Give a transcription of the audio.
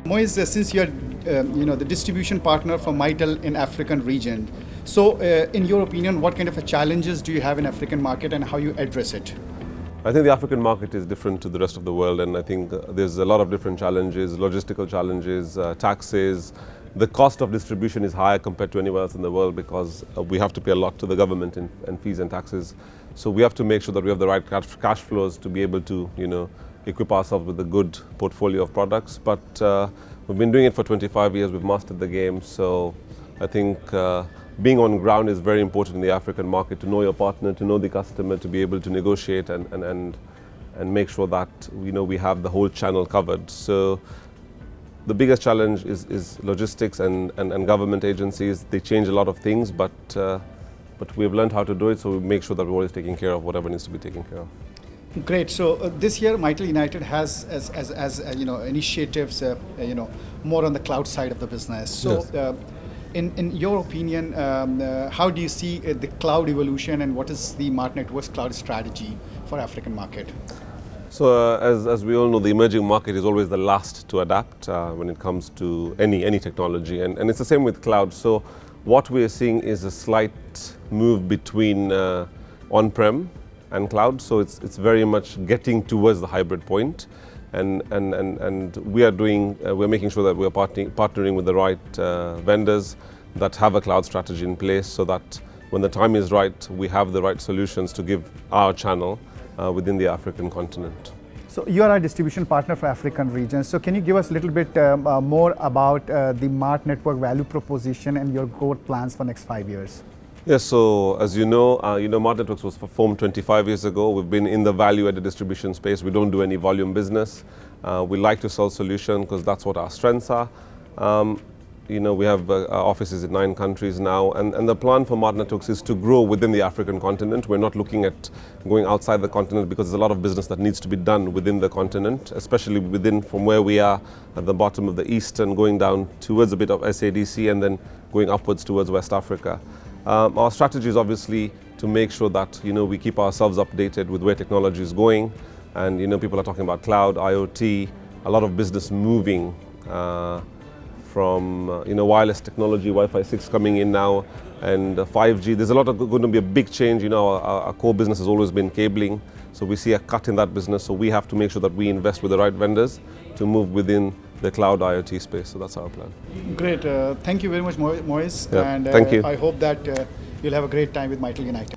Moiz, since you're the distribution partner for Mitel in African region, so in your opinion, what kind of challenges do you have in African market and how you address it? I think the African market is different to the rest of the world, and I think there's a lot of different challenges, logistical challenges, taxes. The cost of distribution is higher compared to anywhere else in the world because we have to pay a lot to the government in fees and taxes. So we have to make sure that we have the right cash flows to be able to, equip ourselves with a good portfolio of products. But we've been doing it for 25 years. We've mastered the game. So I think being on ground is very important in the African market, to know your partner, to know the customer, to be able to negotiate and make sure that we have the whole channel covered. So the biggest challenge is logistics and government agencies. They change a lot of things, but we've learned how to do it, so we make sure that we're always taking care of whatever needs to be taken care of. Great. So this year, Mitel United has initiatives, more on the cloud side of the business. So. Yes. In your opinion, how do you see the cloud evolution, and what is the Mart Network's cloud strategy for African market? So as we all know, the emerging market is always the last to adapt when it comes to any technology, and it's the same with cloud. So what we're seeing is a slight move between on-prem and cloud. So it's very much getting towards the hybrid point. And we're making sure that we're partnering with the right vendors that have a cloud strategy in place, so that when the time is right, we have the right solutions to give our channel within the African continent. So you are a distribution partner for African region. So can you give us a little bit more about the Mart Network value proposition and your growth plans for next 5 years? Yes, so as you know, Mart Networks was formed 25 years ago. We've been in the value-added distribution space. We don't do any volume business. We like to sell solutions because that's what our strengths are. We have offices in 9 countries now, and the plan for Mart Networks is to grow within the African continent. We're not looking at going outside the continent because there's a lot of business that needs to be done within the continent, especially from where we are at the bottom of the east and going down towards a bit of SADC and then going upwards towards West Africa. Our strategy is obviously to make sure that we keep ourselves updated with where technology is going, and people are talking about cloud, IoT, a lot of business moving from wireless technology, Wi-Fi 6 coming in now, and 5G. There's going to be a big change. Our core business has always been cabling, so we see a cut in that business. So we have to make sure that we invest with the right vendors to move within the cloud IoT space. So that's our plan. Great. Thank you very much, Moiz. Yeah, and thank you. I hope that you'll have a great time with Mitel United.